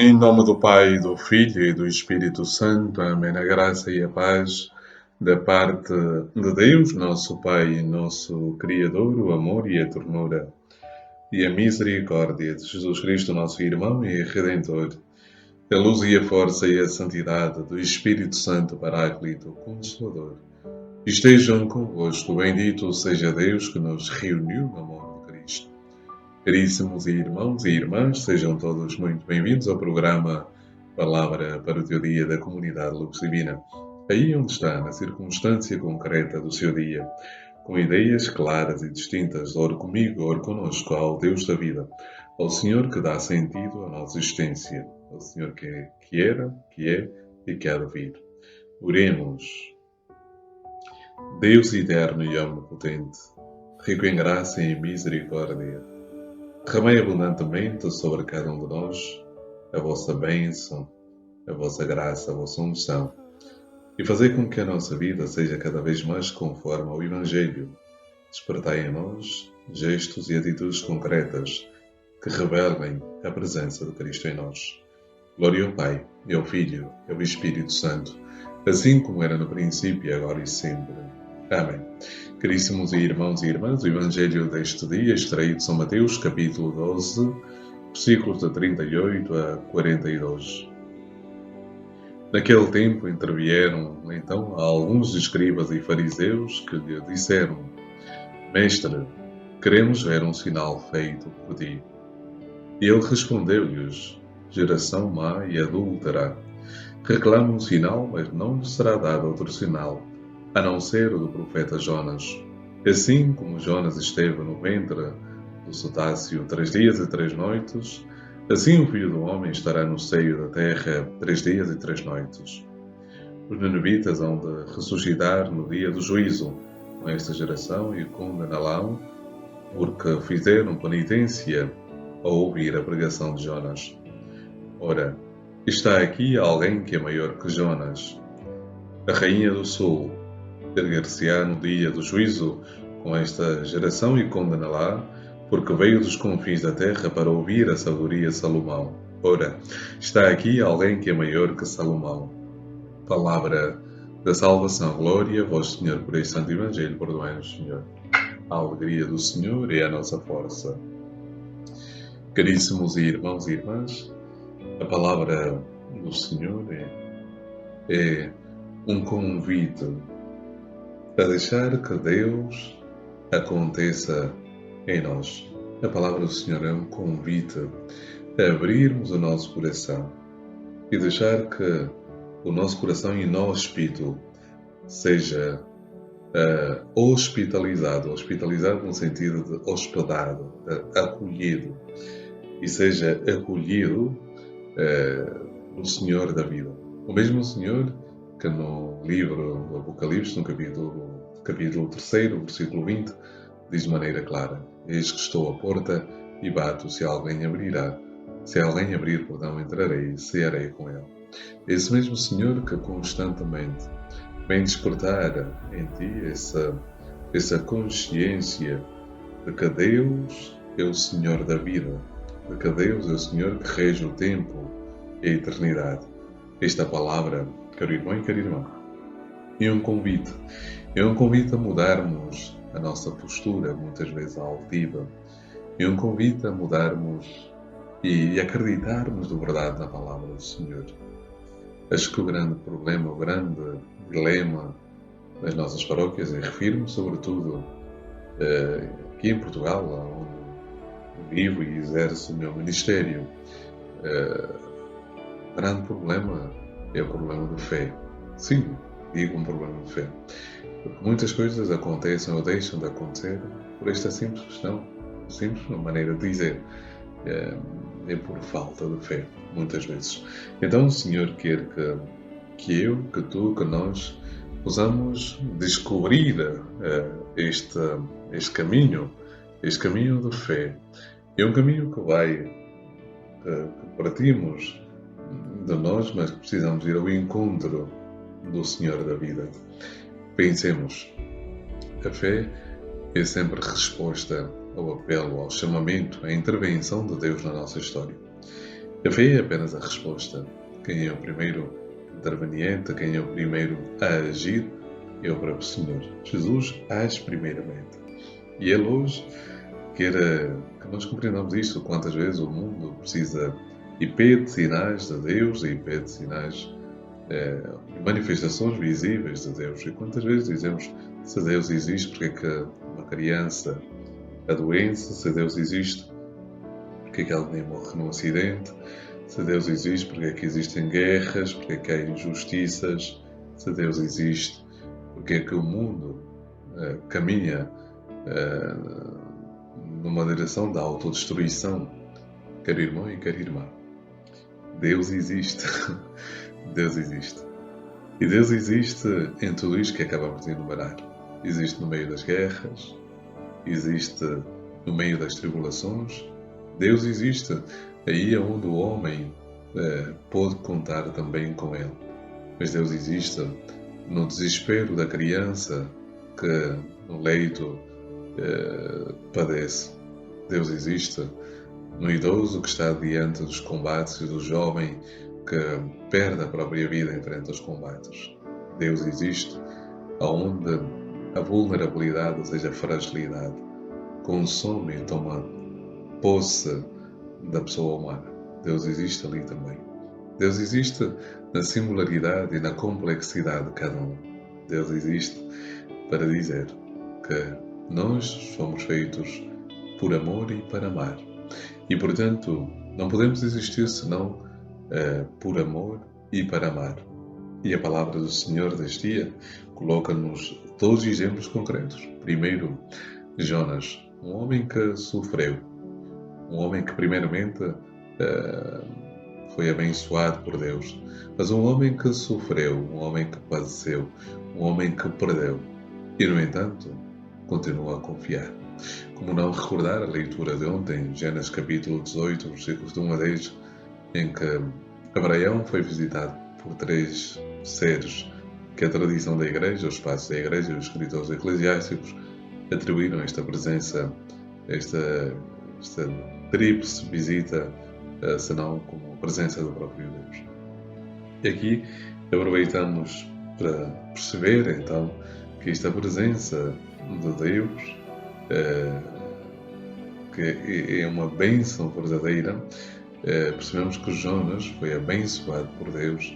Em nome do Pai, do Filho e do Espírito Santo. Amém. A graça e a paz da parte de Deus, nosso Pai e nosso Criador, o amor e a ternura e a misericórdia de Jesus Cristo, nosso irmão e Redentor, a luz e a força e a santidade do Espírito Santo Paráclito, Consolador, estejam convosco. Bendito seja Deus que nos reuniu no amor de Cristo. Caríssimos irmãos e irmãs, sejam todos muito bem-vindos ao programa Palavra para o Teu Dia da Comunidade Lux Divina. Aí onde está, na circunstância concreta do seu dia, com ideias claras e distintas, ore comigo, ore conosco, ao Deus da vida, ao Senhor que dá sentido à nossa existência, ao Senhor que era, que é e que há de vir. Oremos. Deus eterno e omnipotente, rico em graça e em misericórdia, derramai abundantemente sobre cada um de nós a vossa bênção, a vossa graça, a vossa unção, e fazei com que a nossa vida seja cada vez mais conforme ao Evangelho. Despertai em nós gestos e atitudes concretas que revelem a presença de Cristo em nós. Glória ao Pai, e ao Filho, e ao Espírito Santo, assim como era no princípio, agora e sempre. Amém. Caríssimos irmãos e irmãs, o Evangelho deste dia, extraído de São Mateus, capítulo 12, versículos de 38 a 42. Naquele tempo intervieram, então, alguns escribas e fariseus que lhe disseram: Mestre, queremos ver um sinal feito por ti. E ele respondeu-lhes: Geração má e adúltera, reclama um sinal, mas não lhe será dado outro sinal, a não ser o do profeta Jonas. Assim como Jonas esteve no ventre do cetáceo 3 dias e 3 noites, assim o Filho do Homem estará no seio da terra 3 dias e 3 noites. Os ninivitas hão de ressuscitar no dia do juízo com esta geração e condená-la, porque fizeram penitência ao ouvir a pregação de Jonas. Ora, está aqui alguém que é maior que Jonas. A rainha do sul erguer-se-á no dia do juízo com esta geração e condená-la, porque veio dos confins da terra para ouvir a sabedoria de Salomão. Ora, está aqui alguém que é maior que Salomão. Palavra da salvação. Glória a vós, Senhor, por este santo Evangelho. Perdoai-nos, Senhor. A alegria do Senhor é a nossa força. Caríssimos irmãos e irmãs, a palavra do Senhor é um convite a deixar que Deus aconteça em nós. A palavra do Senhor é um convite a abrirmos o nosso coração e deixar que o nosso coração inóspito seja hospitalizado no sentido de hospedado, acolhido, e seja acolhido no Senhor da vida. O mesmo Senhor que no livro do Apocalipse, no capítulo 3, versículo 20, diz de maneira clara: Eis que estou à porta e bato, se alguém abrir, entrarei e cearei com ele. Esse mesmo Senhor que constantemente vem despertar em ti essa consciência de que Deus é o Senhor da vida, de que Deus é o Senhor que rege o tempo e a eternidade. Esta palavra, caro irmão e cara irmã, é um convite a mudarmos a nossa postura, muitas vezes altiva, é um convite a mudarmos e acreditarmos de verdade na palavra do Senhor. Acho que o grande problema, o grande dilema das nossas paróquias, e refiro-me sobretudo aqui em Portugal, onde vivo e exerço o meu ministério, o grande problema é o problema de fé. Sim, digo um problema de fé. Porque muitas coisas acontecem ou deixam de acontecer por esta simples questão, simples maneira de dizer, é por falta de fé, muitas vezes. Então o Senhor quer que eu, que tu, que nós possamos descobrir este caminho de fé. É um caminho que partimos de nós, mas que precisamos ir ao encontro do Senhor da vida. Pensemos, a fé é sempre resposta ao apelo, ao chamamento, à intervenção de Deus na nossa história. A fé é apenas a resposta. Quem é o primeiro interveniente, quem é o primeiro a agir, é o próprio Senhor. Jesus age primeiramente. E Ele hoje quer que nós compreendamos isto, quantas vezes o mundo precisa e pede sinais de Deus e pede sinais, manifestações visíveis de Deus. E quantas vezes dizemos, se Deus existe, porque é que uma criança adoece? Se Deus existe, porque é que alguém morre num acidente? Se Deus existe, porque é que existem guerras? Porque é que há injustiças? Se Deus existe, porque é que o mundo caminha numa direção da autodestruição? Quer irmão e quer irmã, Deus existe. Deus existe. E Deus existe em tudo isto que acabamos de enumerar. Existe no meio das guerras, existe no meio das tribulações. Deus existe aí onde o homem pode contar também com Ele. Mas Deus existe no desespero da criança que no leito padece. Deus existe no idoso que está diante dos combates e do jovem que perde a própria vida em frente aos combates. Deus existe onde a vulnerabilidade, ou seja, a fragilidade, consome e toma posse da pessoa humana. Deus existe ali também. Deus existe na singularidade e na complexidade de cada um. Deus existe para dizer que nós somos feitos por amor e para amar. E, portanto, não podemos existir senão por amor e para amar. E a palavra do Senhor deste dia coloca-nos dois exemplos concretos. Primeiro, Jonas, um homem que sofreu, um homem que primeiramente foi abençoado por Deus, mas um homem que sofreu, um homem que padeceu, um homem que perdeu. E, no entanto, continua a confiar. Como não recordar a leitura de ontem, Gênesis capítulo 18, versículos de 1 a 10, em que Abraão foi visitado por três seres que a tradição da Igreja, os passos da Igreja e os escritores eclesiásticos atribuíram esta presença, esta tríplice visita, senão como a presença do próprio Deus. E aqui aproveitamos para perceber então que esta presença de Deus, que é uma bênção verdadeira, percebemos que Jonas foi abençoado por Deus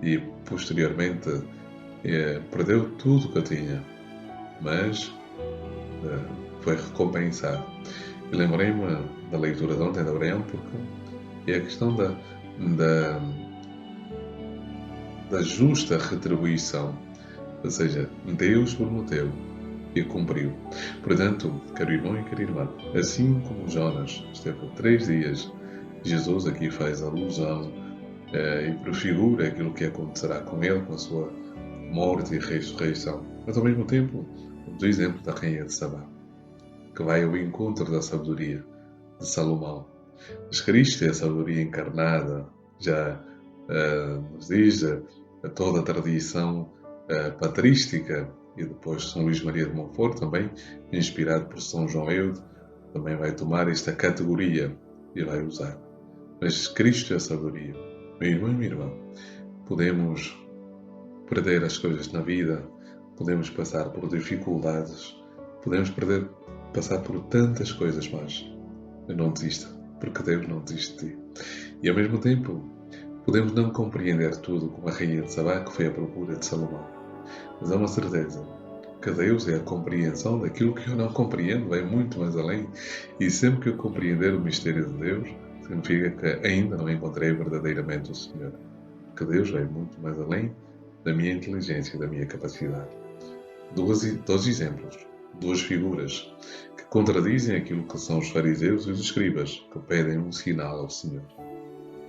e posteriormente perdeu tudo o que tinha, mas foi recompensado. E lembrei-me da leitura de ontem de Abraão porque é a questão da justa retribuição, ou seja, Deus prometeu e cumpriu. Portanto, caro irmão e cara irmã, assim como Jonas esteve 3 dias, Jesus aqui faz alusão e prefigura aquilo que acontecerá com ele, com a sua morte e ressurreição. Mas ao mesmo tempo, do exemplo da rainha de Sabá, que vai ao encontro da sabedoria de Salomão. Mas Cristo é a sabedoria encarnada, já nos diz toda a tradição patrística, e depois São Luís Maria de Montfort, também inspirado por São João Eude, também vai tomar esta categoria e vai usar. Mas Cristo é a sabedoria. Meu irmão e minha irmã, podemos perder as coisas na vida, podemos passar por dificuldades, podemos passar por tantas coisas, mas não desista, porque Deus não desiste de ti. E ao mesmo tempo, podemos não compreender tudo como a rainha de Sabá, que foi à procura de Salomão. Mas há uma certeza, que Deus é a compreensão daquilo que eu não compreendo, vai muito mais além. E sempre que eu compreender o mistério de Deus, significa que ainda não encontrei verdadeiramente o Senhor. Que Deus vai muito mais além da minha inteligência e da minha capacidade. Dois exemplos, duas figuras que contradizem aquilo que são os fariseus e os escribas, que pedem um sinal ao Senhor.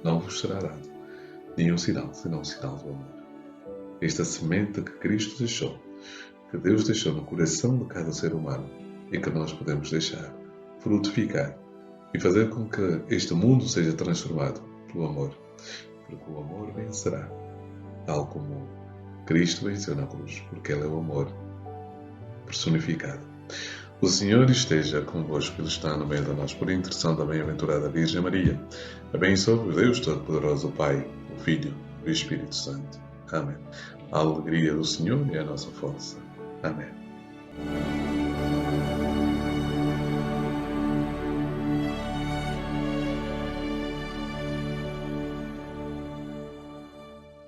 Não vos será dado nenhum sinal, senão um sinal do amor. Esta semente que Cristo deixou, que Deus deixou no coração de cada ser humano e que nós podemos deixar frutificar e fazer com que este mundo seja transformado pelo amor, porque o amor vencerá, tal como Cristo venceu na cruz, porque Ele é o amor personificado. O Senhor esteja convosco, Ele está no meio de nós, por intercessão da bem-aventurada Virgem Maria. Abençoe-vos Deus Todo-Poderoso, o Pai, o Filho e o Espírito Santo. Amém. A alegria do Senhor é a nossa força. Amém.